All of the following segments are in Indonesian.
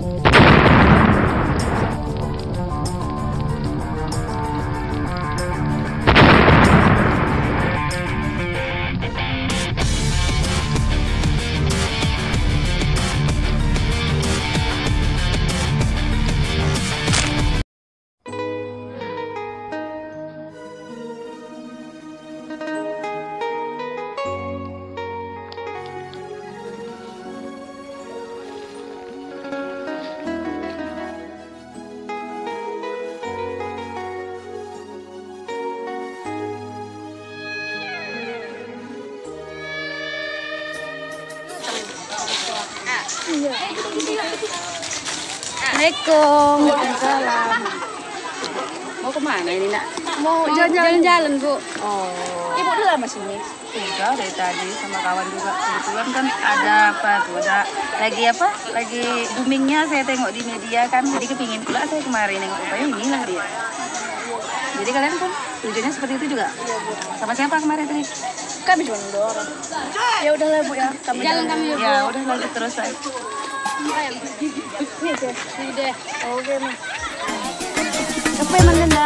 Assalamualaikum. Waalaikumsalam. Mau kemana ini nak? Mau jalan-jalan Bu. Oh. Ibu udah lama sini? Udah dari tadi sama kawan juga. Kebetulan kan ada apa tuh? Ada lagi apa? Lagi boomingnya saya tengok di media kan. Jadi kepingin pula saya kemarin nengok rupanya inilah dia. Jadi kalian pun tujuannya seperti itu juga? Iya Bu. Sama siapa kemarin tadi? Kami cuma 2 orang. Ya udahlah Bu ya. Kami jalan kami ya Bu. Ya udah lanjut terus saya. Ini deh. Oke Mas. Apa yang mana?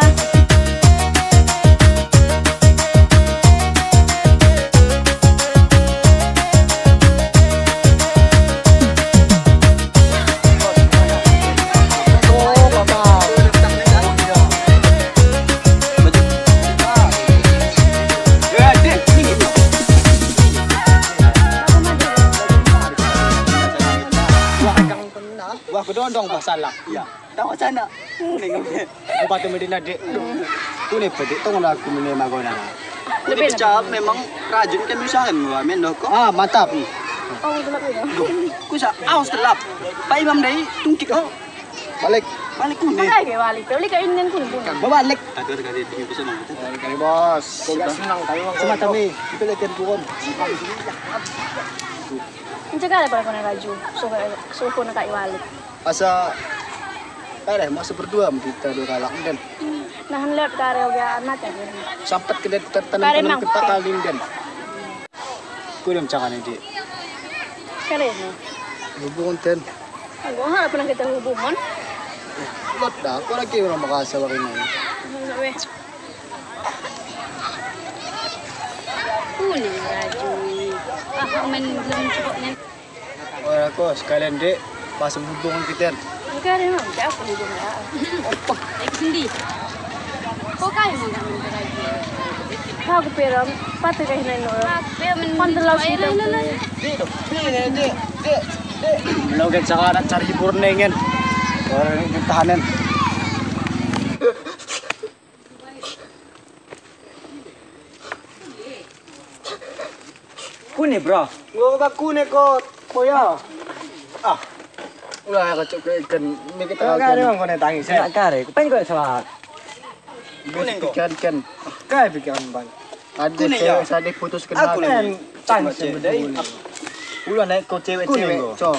Wah, kedondong masalah. Iya. Tahu sana. Ning Bupati Medina Dek. Ku ne pedik tong aku mene magona. Lebih Cak memang rajin kan usahakan gua men kok. Ah, mantap. Oh, gelap ya. Ku sa aus telap. Pak Imam dai tungkik oh. Balik. Balik ku ne. Kayak balik. Balik kayak ini pun. Kan balik. Tadi kali tinggi bisa nang. Kali bos. Sudah senang kali wong. Semata ni. Kita lihat turun. Mencegah ada pada kena raju. Suku nak kayak balik. Asa masa berdua kita 2 kalak dan Nah, lihat karya dia anak ya. sampai ke tanam kita kalin dan kurang cangan ini Keren. hubungan ten Aku nggak pernah kita hubungan. lot dah aku lagi orang makasih waktu ini Kuning raju. Main belum cukupnya. oh aku sekalian dek pas hubungan kita Keren mah, aku hubungan. Oh, sendiri. Kok kayak mau kami raju? Aku peram, pati kayak ini nol. Pantelau sih dah. dek lo kan sangat cari hiburan nengen orang tahanan Kune bro, gua kune kok koya ah ulah aku coba ikan ini kita kare mang kone tangis ya. Kare, pengen kok salah. kuning kok kan kayak pikiran bang ada cewek sadek putus kenal Aku kan tangis bedai. ulah naik kok cewek-cewek co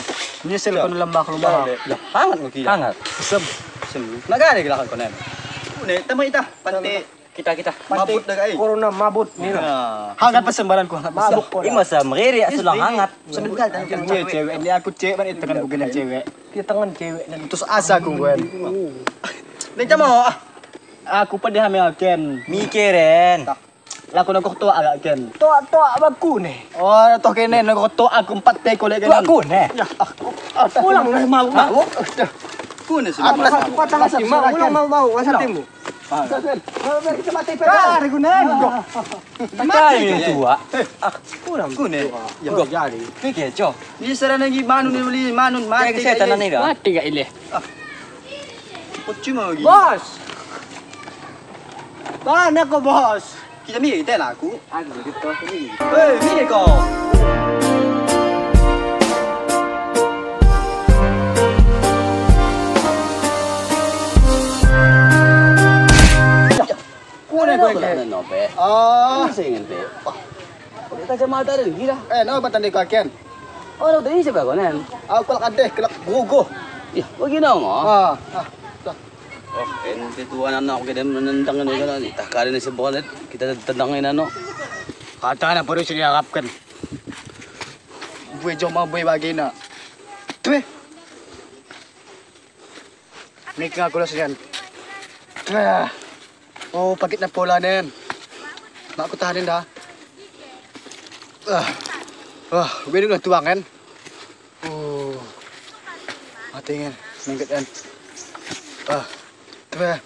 nyesel kon lembah rumah Hangat mo kira. Hangat. sem Nak kare gila kone. kuning tama ita pante Kita. mabut dah kai Corona mabut ni. hangat pesembaran ku hangat Mabuk ko. Ima sa mriri asulang hangat. sebentar cewek ini aku cewek kan itu kan bukan cewek Kita tangan cewek dan terus asa ku gue nih camo aku pada hamil ken mikirin. laku nak tua agak ken Tua baku ne. oh toh kene nak tua aku 4 teko lagi Tua aku ne. pulang mau kuning sudah Patang si mau asa timu. Kare kunen. Kare ni tua. Kunen. Ya gok jadi. Pikir jo. Ni sarana gi manun ni beli manun mati. Kayak setan ni dah. Mati gak ini? Percuma lagi. Bos. Mana kau bos? Kita mi kita lah aku. Aku gitu ni. Hei, mi kau. Kunen kau ke? Nope. Ah, Singin pe. Kita kacamata rin gila. no batan di kakian. Oh, dari siapa konen? Aku kelak adeh, kelak gogo. Ih, begini mo. Ah, Oh, ente tuan anak kita menendang ini kan ni. Tak kali ni sebulan kita tendangin ano. kata na perlu diharapkan. Bue jom bue bagi na. Tuh. Nikah aku lah sekian. Oh, pagit na pula na yan. Mak ko tahanin dah. Binong lang tuwangan. Oh, matingin. Minggat yan. Diba?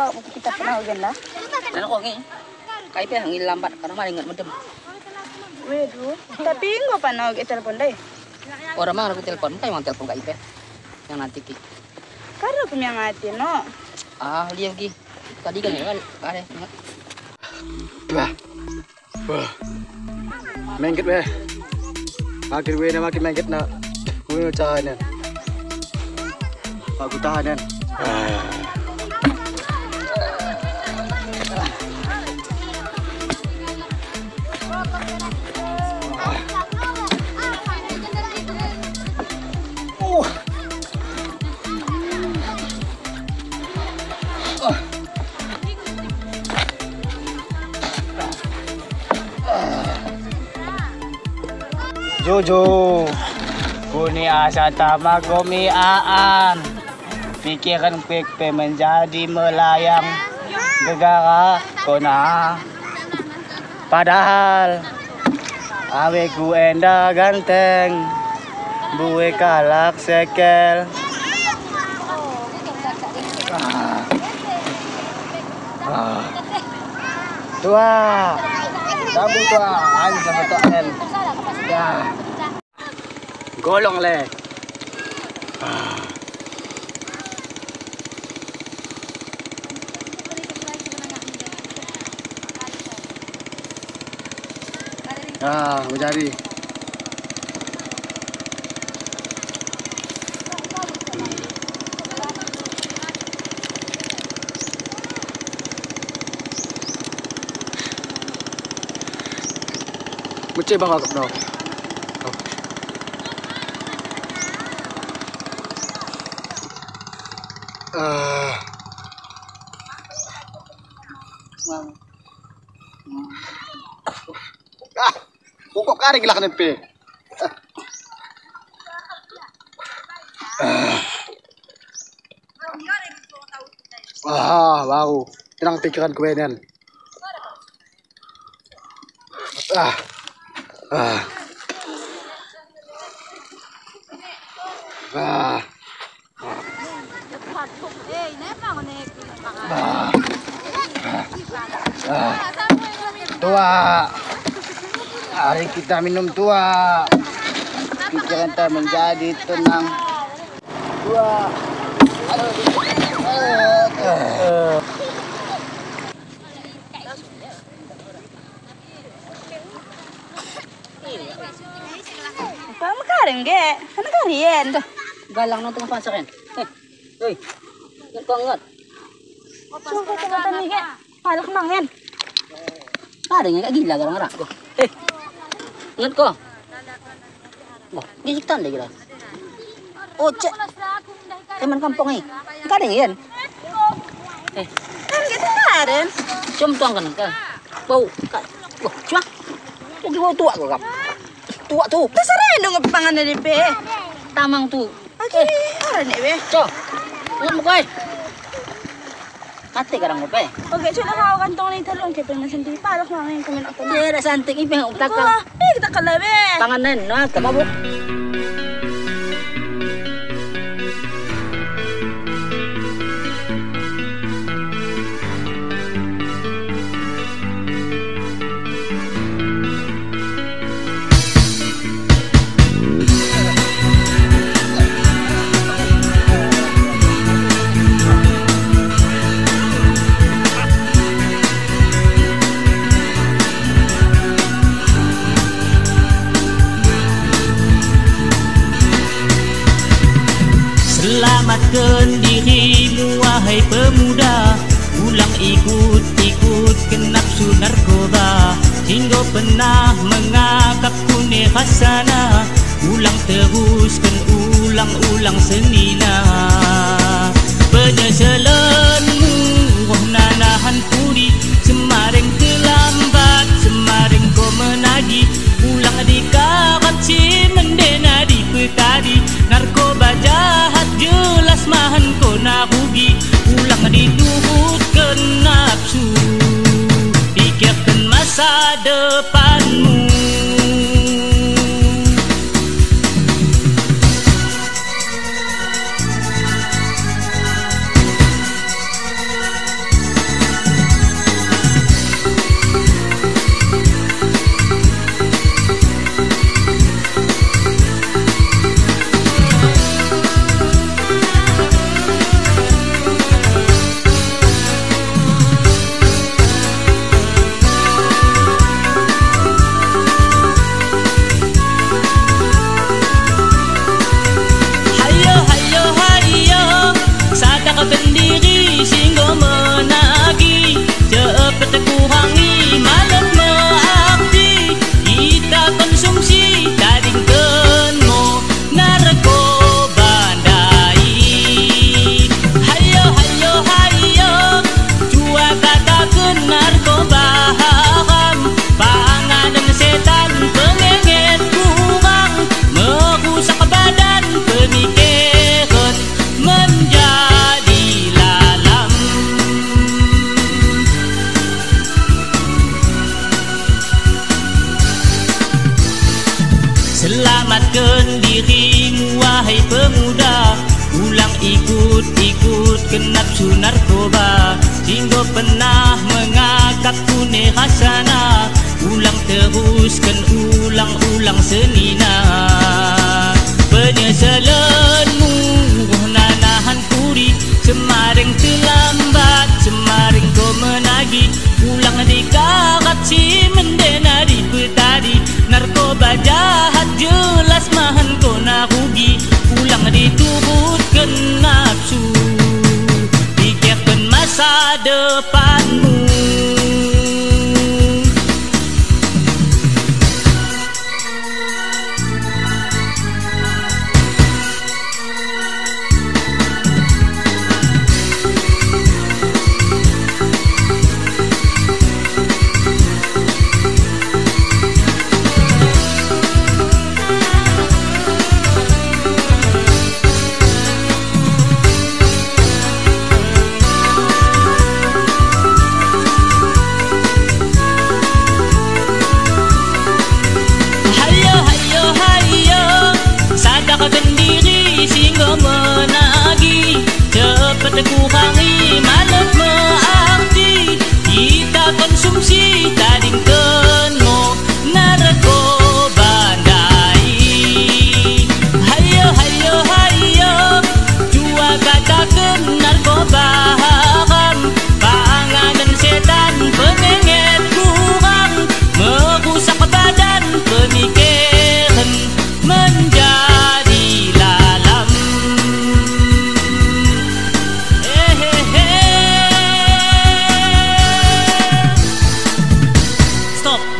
Kita pernah agenda. Dan kok ngi. Kai pe hangil lambat karena maling ngat medem. Wedu, tapi nggak pernah telepon deh. Orang mah aku telepon, kai mau telepon kai pe. Yang nanti ki. Karena aku yang ngati no. Liam ki. Tadi kan ya ada. Wah. Mengket weh. Makin weh na makin mengket na. Gue tahanan. Aku tahanan. Jojo, kuni asa tama komiaan. Pikiran quick pe menjadi melayang gegara kona. Padahal awe ku enda ganteng, buwe kalak sekel. Tua, kamu tua, an sama tuan. Ya, golong le. Mencari. Mucai bang aku no. Pokok karing lah nempe. Baru. Tenang pikiran gue nen. Tua, hari kita minum tua, pikiran kita menjadi tenang. Tua, Kamu karing ge, kan karian tuh. Galang nang tengah pasakan. Hei. Yang banget. Coba tengah nih ge, palak mangen. Ada yang gila garang-garang ko. Ingat ko. Wah, gisik tanda gila. Oh, cek. Teman kampung ini. Kada yan. Kan kita karen. Cuma tuang kan ka. Bau. Wah, cuma. Tuh bau tua ko kap. Tua tuh. Kasarayan dong pangan dari pe. Tamang tuh. Oke, orang nih be. Co. Ingat mo ko ay. Kate garang mo pe. Oke, coba kau kantong nih talong kita na sendiri palak mangen kumin ako. Dia ada santing ipeng utak ka. Kita kalabe. Panganan na tababo. Selamatkan dirimu wahai pemuda, ulang ikut-ikut ke nafsu narkoba. Hingga pernah mengakap kunih khasana, ulang teruskan ulang-ulang senina. Penyesalanmu wah nanahan pudi, semaring terlambat, semaring kau menagih. Ulang dikarat si mendena di petadi, narkoba jahat jelas mahan kau nak rugi. Ulang diturutkan nafsu, pikirkan masa depanmu. Pendiri sehingga menagih, cepat kurangi malam mengabdi. Kita konsumsi tadingkan mo narkoba dai. Hayo hayo hayo, jua katakan narkoba haram. Panganan setan pengenget kurang, merusak badan pemikiran menjadi selamatkan dirimu wahai pemuda, ulang ikut-ikut ke nafsu narkoba. Hingga pernah mengakap kunih khasana, ulang teruskan ulang-ulang senina. Penyesalanmu wah nanahan pudi, semaring terlambat, semaring kau menagih. Ulang dikarat si mendena di petadi, narkoba jahat jelas mahan kau nak rugi. Ulang diturutkan nafsu, pikirkan masa depanmu. Pendiri sehingga menagih, cepat kurangi malam mengabdi. Kita konsumsi tadingkan mo narkoba dai. Hayo hayo hayo, jua katakan narkoba haram. Panganan setan pengenget kurang, merusak badan pemikiran menjadi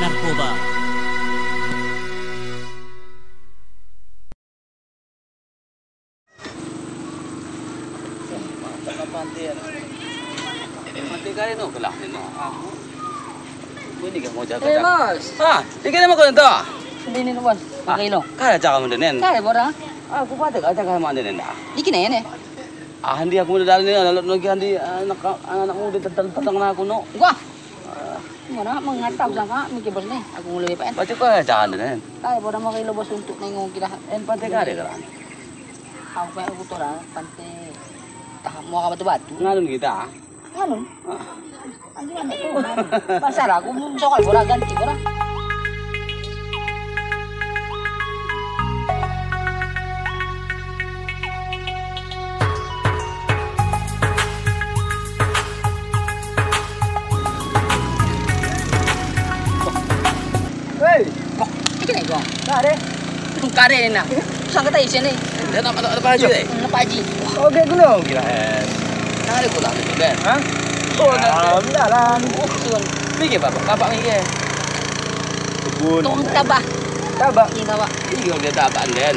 narkoba. Mati kali no kelah ni no. Ini kan mau jaga. Bos. Ah, ini kan mau kau entah. Hindi ni bos. Kilo. Kaya jaga mendenen. Kaya bora. Aku patut aja kaya mendenen dah. Iki na yan eh. Ah, hindi aku muda ni, anak lagi hindi anak muda tentang aku no. Wah. Mana mengatap sama mikir bos nih. Aku mulai PN. Baca kaya jaga mendenen. Kaya bora mau kilo bos untuk nengok kita. En patut kaya kan. Aku kaya aku tora pantai. Tahap mau apa batu. Ngalun kita. Ngalun. Anjing apa tuh? Masalah aku sokal bora ganti bora. Hey, Iki na ito. kare. Kare na. Saan ka tayo siya na eh? Dan apa aja deh? Pak Haji. Oke gunung kirain. Ada pulang itu kan? Hah? Oh, jalan. Sun. Mikir bapak mikir. Kebun. Tong tabah. Tabak. Ini tabah. Ini kalau dia tapak den.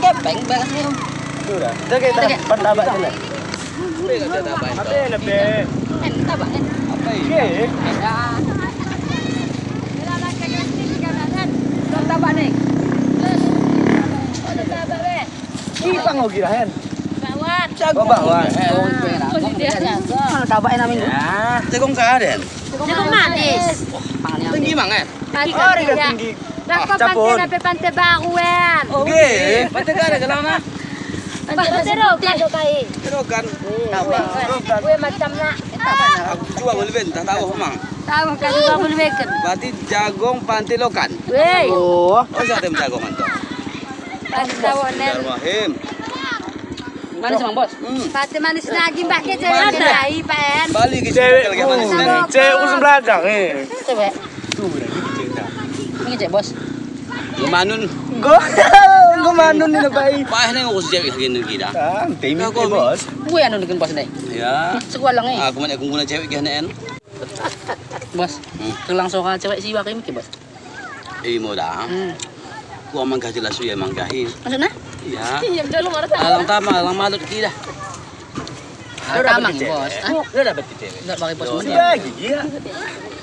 Kepeng banget sih. Sudah. Kita tabak dulu. Ini kalau dia tapak itu. Apa lebih? Tabah. Apa ini? Oke. Tabah nih. Ipang mau kirain. Jago bakwan. Mana tabaknya namanya? Ah, Tegong kah den? Jago manis. Tinggi mangan. oh, ini tinggi. Lakon Capon. pantai pantai baruan. Oke, mati kan ada kelana. Pantai rokan kai. Terus kan. Gue macam nak. Aku coba boleh bentah tahu mang. Tahu kan juga boleh makan. Berarti jagong pantai lokan. Weh. Oh, Oh, siapa yang jagongan tuh? Pantai tahu nen. Darwahim. Manis Bang Bos. Pantai manis lagi mbak ke jangan dai pen. Balik ke cewek lagi manis kan. cewek usum belakang Cewek. Ini cewek Bos. Manun. Gue manun ini baik. Pah nih ngurus cewek gini kita. Ah, temi bos. Gue anu dengan Bos nih. Ya. Sekualang nih. Aku banyak guna cewek gini Bos. Kelang soal cewek sih wakai mikir Bos. Mau dah. Ku amang gah jelas ya emang gahi. Maksudnya? Iya. Diam dulu marah. Alang tama, alang malut kita. Tamang Bos. Udah dapat cewek. Enggak pakai Bos mana? Sudah gigi.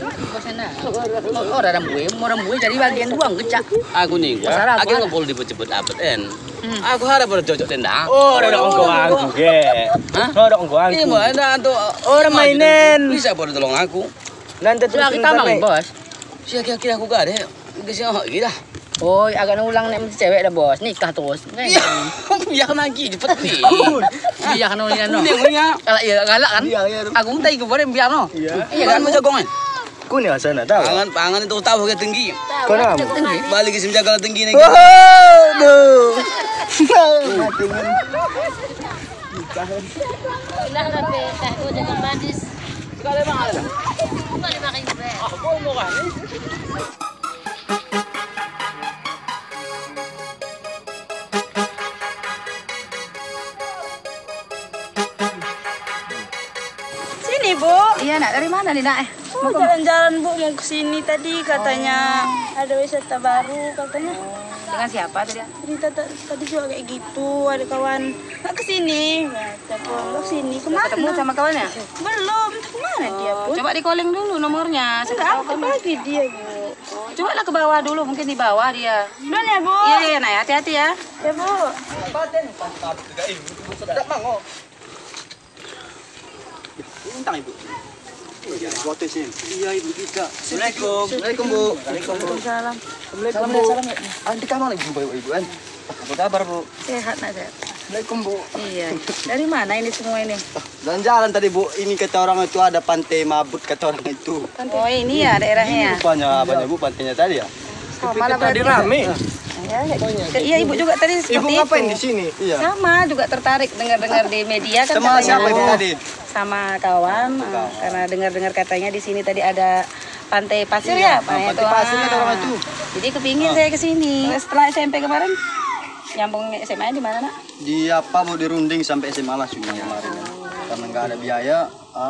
Bos enak. Oh, orang gue jadi bagian buang kecak. Aku nih, Masalah aku aku nggak boleh cepet upload en. Aku harap pada cocok tenda. Oh, udah ongko ge. Hah? Udah ongko Ini mau ada untuk orang mainen. Bisa boleh tolong aku. Nanti terus Sudah kita tamang Bos. Siapa kira aku gak ada. Gak oh kita. Oh, agak ulang nek mesti cewek dah Bos. Nikah terus. Ya kan lagi cepet nih. Iya kan ulian no. Ini punya. Kalau iya galak kan? Iya, iya. Aku minta ikut boleh biar no. Iya. Iya Kan kan? mau jagongan. Ku nih sana tahu. Pangan itu tahu ke tinggi. Kau nama? Balik ke sim jaga tinggi nih. Waduh. Ilah tapi tak gue jago manis. Sekali bang ada. Boleh makan juga. Aku mau kan. Sini Bu, Iya nak dari mana nih nak? mau jalan-jalan Bu, mau ke sini tadi katanya ada wisata baru katanya. Dengan siapa tadi? Cerita tadi juga kayak gitu, ada kawan nggak ke sini, telepon ke sini kemana? Ketemu sama kawannya? Belum, entah kemana dia Bu? Coba di calling dulu nomornya. Siapa Enggak tahu aktif kamu. lagi dia Bu. Coba lah ke bawah dulu, mungkin di bawah dia. Duluan ya Bu. Iya iya nak hati-hati ya. Ya Bu. Tentang ibu. Iya ibu kita. Assalamualaikum. Assalamualaikum bu. Waalaikumsalam. Assalamualaikum bu. Andi kan mana ibu ibu kan? Apa kabar bu? Sehat nak sehat. Assalamualaikum bu. Iya. Dari mana ini semua ini? Jalan-jalan tadi bu. Ini kata orang itu ada pantai mabut kata orang itu. Oh ini ya daerahnya. Banyak bu pantainya tadi ya. Oh, malah Tadi berarti. rame. Ya, iya ibu juga tadi seperti Ibu ngapain itu. di sini? Iya. Sama juga tertarik dengar-dengar di media kan Sama katanya. siapa ibu tadi? Sama kawan, karena dengar-dengar katanya di sini tadi ada pantai pasir ya, Pantai pasir kata orang itu. Jadi kepingin saya ke sini. Setelah SMP kemarin nyambung SMA di mana nak? Di apa bu dirunding sampai SMA lah cuma kemarin. Karena nggak ada biaya,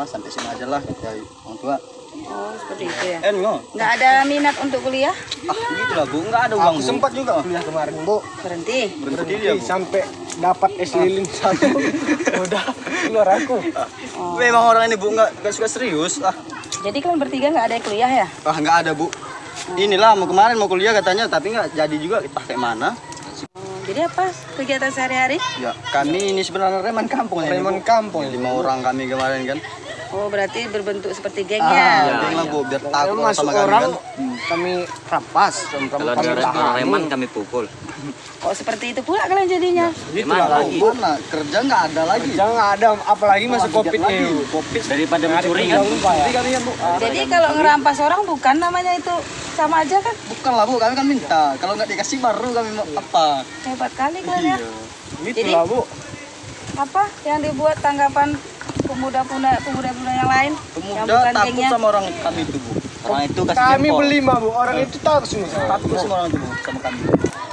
sampai SMA aja lah kata orang tua. Oh seperti itu ya. Nggak. Nggak ada minat untuk kuliah? Gitu lah bu, nggak ada uang Aku bu. sempat juga kuliah kemarin bu. Berhenti. Berhenti dia bu. Sampai dapat es lilin satu. Udah keluar aku. Memang orang ini bu nggak suka serius. Jadi kalian bertiga nggak ada yang kuliah ya? Nggak ada bu. Inilah mau kemarin mau kuliah katanya tapi nggak jadi juga. Pakai mana? Jadi apa kegiatan sehari-hari? Ya kami ini sebenarnya reman kampung ini. Reman kampung. 5 orang kami kemarin kan. Oh berarti berbentuk seperti geng ya? Geng lah bu biar takut Masuk sama kami orang kan. kami rampas. Kalau ada orang reman kami pukul. Kok seperti itu pula kalian jadinya? Itulah bu. Mana kerja nggak ada lagi. Jangan nggak ada, apalagi masuk covid ini. Covid. Daripada mencuri kan. Jadi kami ya bu. Jadi kalau ngerampas orang bukan namanya itu sama aja kan? Bukan lah bu, kami kan minta. Kalau nggak dikasih baru kami mau apa? Hebat kali kalian ya. Gitu lah bu. Apa yang dibuat tanggapan pemuda-pemuda yang lain? Yang Pemuda bukan takut gengnya? sama orang kami itu bu. Orang itu kasih Kami jempol. berlima bu, orang itu tahu semua. Takut sama orang itu bu, sama kami.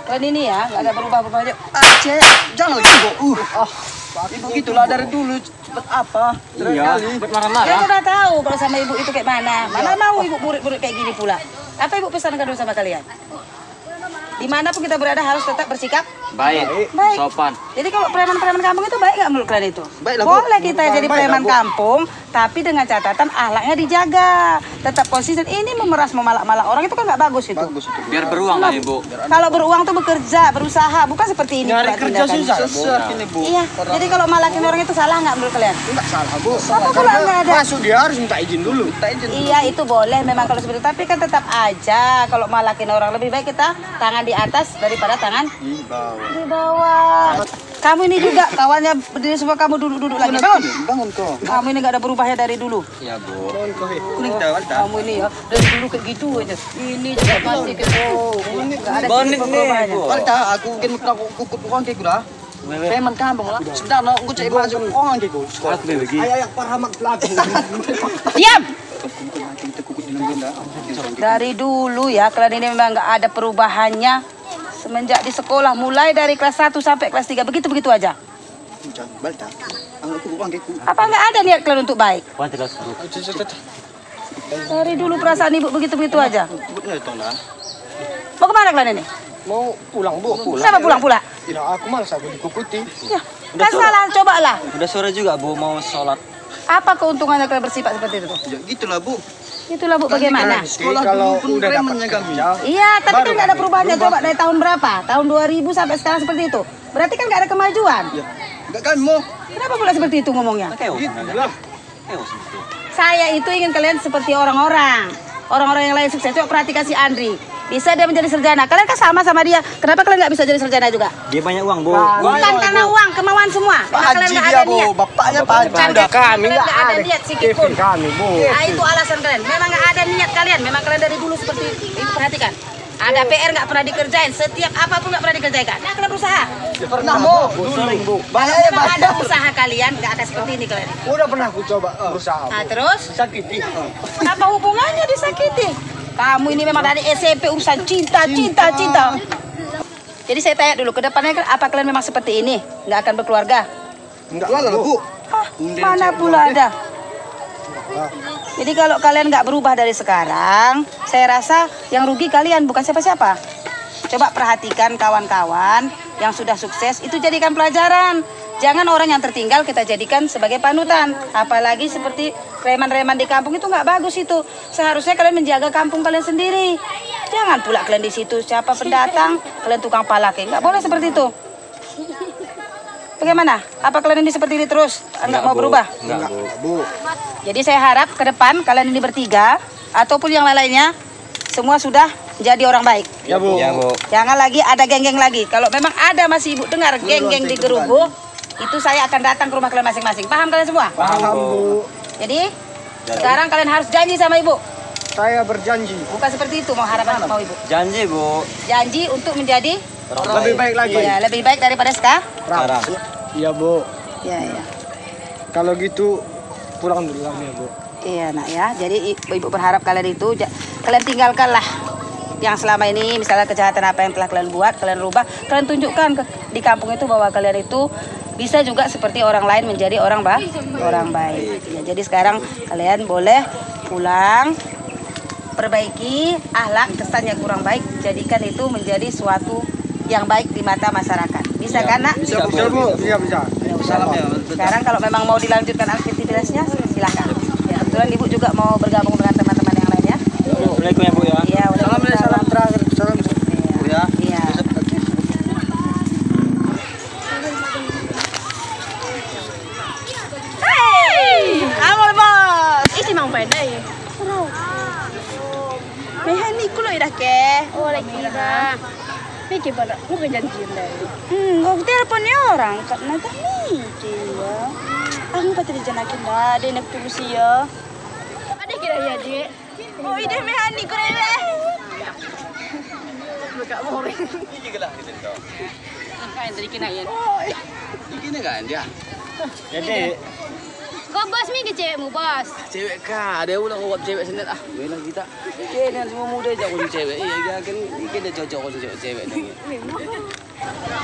Kalian ini ya, nggak ada berubah-ubah aja. Cek, jangan ibu. Ibu gitulah dari dulu. Cepet apa? Iya, buat marah-marah. Kalian udah tahu kalau sama ibu itu kayak mana. Mana mau ibu murid-murid kayak gini pula. Apa ibu pesankan dulu sama kalian? Dimanapun kita berada harus tetap bersikap Baik, baik. sopan. Jadi kalau preman-preman kampung itu baik nggak menurut kalian itu? Baiklah, Bu. Boleh kita jadi Baiklah, preman Bu. kampung, tapi dengan catatan akhlaknya dijaga. Tetap konsisten. Ini memeras memalak-malak orang itu kan nggak bagus itu. Bagus itu. Biar beruang kan Ibu. Kalau beruang tuh bekerja, berusaha, bukan seperti ini. Nyari pula kerja tindakannya. susah, susah ini Bu. Iya. Jadi kalau malakin orang itu salah nggak menurut kalian? Enggak salah, Bu. Apa kalau nggak ada? Masuk dia harus minta izin dulu. Minta izin. Iya itu boleh memang kalau seperti itu, tapi kan tetap aja kalau malakin orang lebih baik kita tangan di atas daripada tangan Di bawah. di bawah. Kamu ini juga kawannya berdiri semua, kamu duduk-duduk lagi. Bangun. Bangun kok. Kamu ini gak ada berubahnya dari dulu. Iya Bu. Kuning tawar dah. Kamu ini ya dari dulu kayak gitu aja. Ini juga masih gak ada Bonit sedikit nih, perubahannya. Bu. Kalau tak aku mungkin aku kukut orang kayak gue dah. Preman kampung lah. Sebenarnya aku cek masuk orang kayak gue. Aku bagi. Ayah para mak pelaku. Diam. Kita kukut di dalam. Dari dulu ya kalian ini memang gak ada perubahannya. Semenjak di sekolah mulai dari kelas 1 sampai kelas 3 begitu-begitu aja. Jangan balik dah. Aku orang kayak gue. Apa nggak ada niat kalian untuk baik? Puan tegas Bu. Dari dulu perasaan ibu begitu-begitu aja. Kukut nggak tahu lah. Mau kemana kalian ini? Mau pulang, Bu. Siapa pulang pula? Tidak, aku malas aku dikukuti. Ya, kan salah, cobalah. Udah sore juga Bu mau sholat. Apa keuntungannya kalian bersifat seperti itu? Ya gitulah Bu. Itulah Bu, bagaimana? Sekolah Kalau dulu pun udah dapat premannya kami. kerja, Iya, tapi kan nggak ada perubahannya. Coba dari tahun berapa? Tahun 2000 sampai sekarang seperti itu. Berarti kan nggak ada kemajuan. Ya. Enggak kan mau. Kenapa pula seperti itu ngomongnya? lah. Saya itu ingin kalian seperti orang-orang. Orang-orang yang lain sukses. Coba perhatikan si Andri. Bisa dia menjadi sarjana. Kalian kan sama dia. Kenapa kalian nggak bisa jadi sarjana juga? Dia banyak uang Bu. Bukan karena uang, kemauan semua. Pak Karena kalian Haji nggak dia ada Bu. niat. Bapaknya Pak Haji. Bukan Udah kami kalian nggak nggak ada ada. niat sedikit pun. Kevin kami, Bu. Nah, itu alasan kalian. Memang nggak ada niat kalian. Memang kalian dari dulu seperti ibu perhatikan. Ada PR nggak pernah dikerjain. Setiap apapun nggak pernah dikerjakan. Nah, kalian berusaha. Ya pernah mau. Sering, Bu. Banyak Memang ada usaha kalian nggak akan seperti ini kalian. Udah pernah aku coba berusaha. Nah, terus Sakiti. apa hubungannya disakiti? Kamu ini memang dari SMP urusan cinta. Jadi saya tanya dulu, ke depannya apa kalian memang seperti ini? Nggak akan berkeluarga? Enggak lah Bu. Ah, mana pula ada? Jadi kalau kalian nggak berubah dari sekarang, saya rasa yang rugi kalian bukan siapa-siapa. Coba perhatikan kawan-kawan yang sudah sukses, itu jadikan pelajaran. Jangan orang yang tertinggal kita jadikan sebagai panutan. Apalagi seperti reman-reman di kampung itu nggak bagus itu. Seharusnya kalian menjaga kampung kalian sendiri. Jangan pula kalian di situ siapa pendatang, kalian tukang palake. Nggak boleh seperti itu. Bagaimana? Apa kalian ini seperti ini terus? Nggak mau berubah? Enggak Bu. Jadi saya harap ke depan kalian ini bertiga ataupun yang lain-lainnya semua sudah jadi orang baik. Ya, Bu. Ya Bu. Jangan lagi ada geng-geng lagi. Kalau memang ada masih ibu dengar geng-geng di Gerubuk, itu saya akan datang ke rumah kalian masing-masing. Paham kalian semua? Paham, Bu. Jadi sekarang kalian harus janji sama ibu. Saya berjanji. Bukan seperti itu mau harapan mau ibu. Janji Bu. Janji untuk menjadi Lebih baik lagi. ya, lebih baik daripada sekarang. Sekarang. Iya, Bu. Ya, ya. Kalau gitu pulang dulu kami ya, Bu. Iya nak ya. Jadi ibu berharap kalian itu kalian tinggalkanlah yang selama ini misalnya kejahatan apa yang telah kalian buat, kalian rubah, kalian tunjukkan di kampung itu bahwa kalian itu bisa juga seperti orang lain menjadi orang baik. Ya, jadi sekarang kalian boleh pulang, perbaiki akhlak kesan yang kurang baik, jadikan itu menjadi suatu yang baik di mata masyarakat. Bisa kan nak? Bisa Bu. Bisa, Bu. Iya, bisa. Ya, udah. Salam ya. Sekarang kalau memang mau dilanjutkan aktivitasnya silahkan. Ya, kebetulan ibu juga mau bergabung dengan teman-teman yang lain ya. Assalamualaikum ya Bu ya. Iya, Salam terakhir. Salam. Bu ya. Iya. Amor bos. Iti mang pandai. Mehan ni kulo ida ke. Oh, lagi dah. Pikir pada, lu janji dah. Kau teleponnya orang karena tak mikir ya. Aku pasti dijanakin dah, dia nak tunggu sih ya. Ada kira ya, Dik. Oh, ide mehan ni kulo ida. Buka more. Ini juga lah kita tahu. Angka yang tadi kena ya. Ini kan dia. Jadi Kau bos mi ke cewekmu, bos? Cewek kah? Ada ulang uap cewek sendiri ah. Bilang kita. Kena semua muda je aku cewek. Iya kan kita cocok aku cewek ni.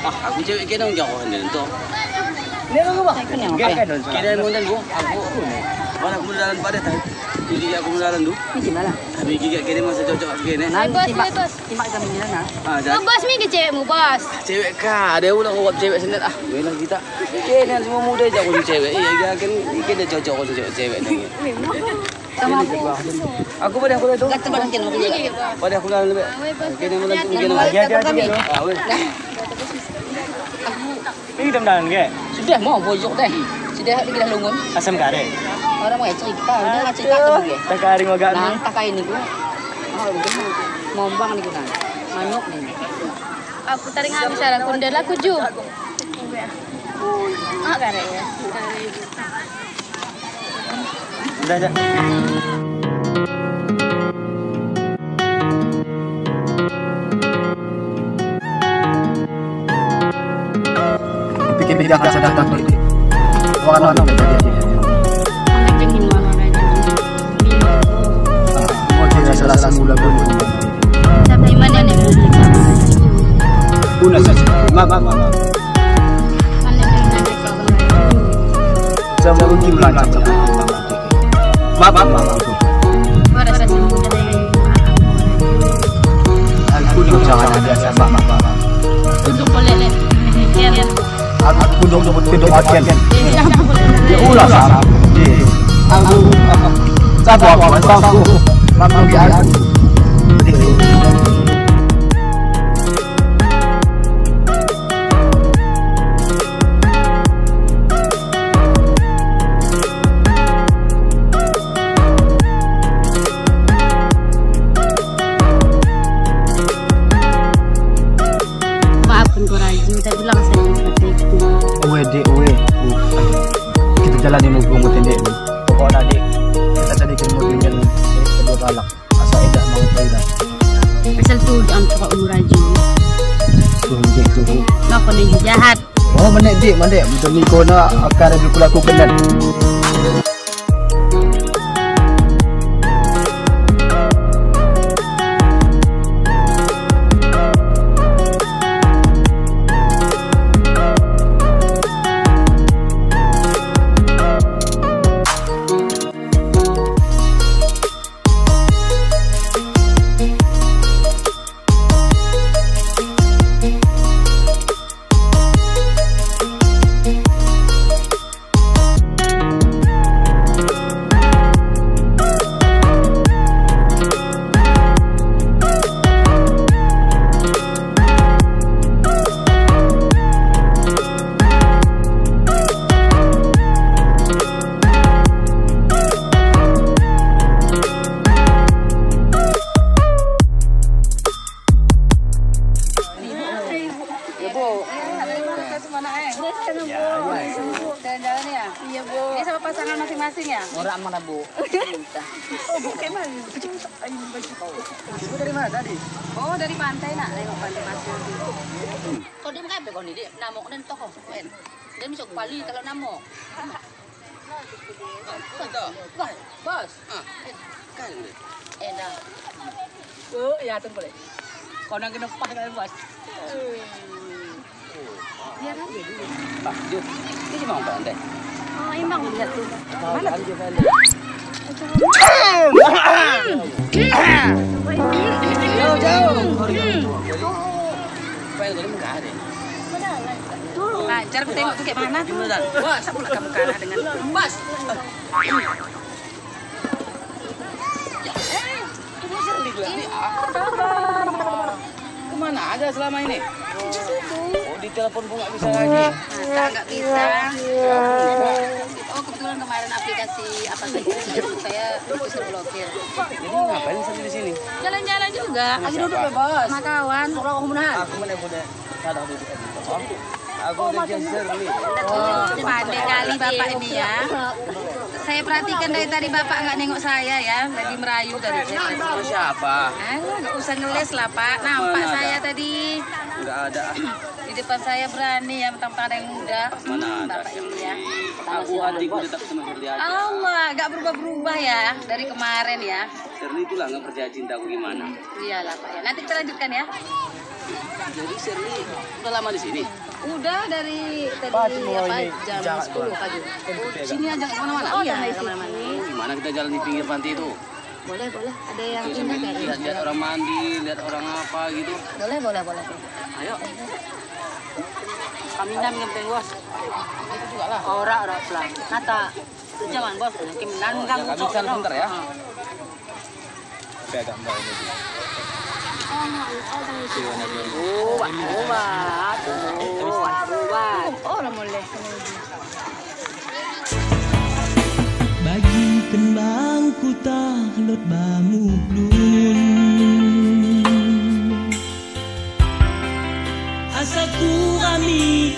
Ah, aku cewek kena enggak aku hendak tu. Ni apa bang? Kena muda gua. Aku mana aku jalan pada tadi. Jadi aku jalan tu. Ni gimana? Tapi gigi kena masa cocok aku kena. Bos, bos. Timak kami ni lah. Ah, Kau bos mi ke cewekmu, bos? cewek kah? Ada ulang uap cewek sendiri ah. Bilang kita. Kena semua muda je aku cewek. Iya kan kita cocok aku cewek ni. Sama aku. Aku pada aku tu. Kata barang kena aku. Pada aku lalu lebih. Kena muda kena. Ah, weh. Ini dam-dam ke? Sudah mau bojok dah. Sudah lagi dah lungun. Asam kare. Orang mau cerita, dah cerita tu ke. Tak kari magak ni. Nah, tak kain ni gua. Mau mombang ni gua. Manuk ni. Aku tarik habis salah kundal aku ju. Ah, kare ya. Dah dah. Pikir-pikir akan saya datang ni. Warna apa jadi? Pengin mana aja. Mau saya salah mula dulu. Sampai mana ni? Puna saja. Mama. Mana Saya mau pergi belanja. Mama. Ada satu Aku ni jangan ada sama. untuk boleh Aku dong kedok agen. Ya ulah sama. Aku sabar aku. Mama biar. maafkan kau Raji, saya bilang saya seperti itu. Kita jalan di mobil tendek ni. Pokoknya adik, kita carikan mobil yang kedua galak. Asal edak mau Thailand. Pasal tu jangan cakap umur Raji. Tunjuk tu. Nak kau ni jahat. Oh menek dik, mandek. Betul ni kau nak akan ada berlaku kenan. Jalan-jalan ya? Iya, Bu. Ini sama pasangan masing-masing ya? Orang mana, Bu? Oh, Bu, kayak mana? Bu dari mana tadi? Oh, dari pantai nak. Nengok pantai pasir. Kau dia makan apa kau ni? Dia namok dan tokoh. Dia bisa kepali kalau namok. Bos. Dah. Oh, ya tu boleh. Kau nak kena pas kan, Bos? Ya kan? Pak, Jom. Ini cuma orang pandai. Oh, emang lihat tu. Mana tu? Jauh. Pengen kau ni muka ada. Nah, cara aku tengok tu kayak mana tu? Wah, siapa pula kamu kalah dengan Bos? Tunggu sedikit lagi. Kemana aja selama ini? Oh, di telepon pun nggak bisa lagi. Masa nggak bisa? Oh, kebetulan kemarin aplikasi apa sih? Saya bisa blokir. Jadi ngapain sampai di sini? Jalan-jalan juga. Lagi duduk ya, Bos. Sama kawan. Orang umunan. Aku mana boleh ada di dekat itu. Aku udah geser nih. Oh, pandai kali Bapak ini ya. Saya perhatikan dari tadi Bapak nggak nengok saya ya. Lagi merayu dari tadi. Siapa? Nggak usah ngeles lah, Pak. Nampak saya tadi. Nggak ada. Di depan saya berani ya, mentang-mentang ada yang muda. Mana ada Bapak yang ini ya. Aku Aku hatiku tetap sama Shirley aja. Allah, gak berubah-berubah ya dari kemarin ya. Shirley itulah nggak percaya cintaku gimana. Iyalah Pak ya. Nanti kita lanjutkan ya. Jadi Shirley udah lama di sini. Udah dari tadi jam 10 pagi. Sini aja kemana-mana. Iya, kemana-mana. Gimana kita jalan di pinggir pantai itu? Boleh. Ada yang Terus indah sambil kayaknya. lihat orang mandi, lihat orang apa gitu. Boleh. Ayo. Kami na minum bos. Itu juga lah. Ora pelan. Nata. Jangan bos. Kiminan Kami kesana sebentar ya. Saya agak mbak ini. Orang boleh. Bagi kembang ku taklot bamublun Asaku kami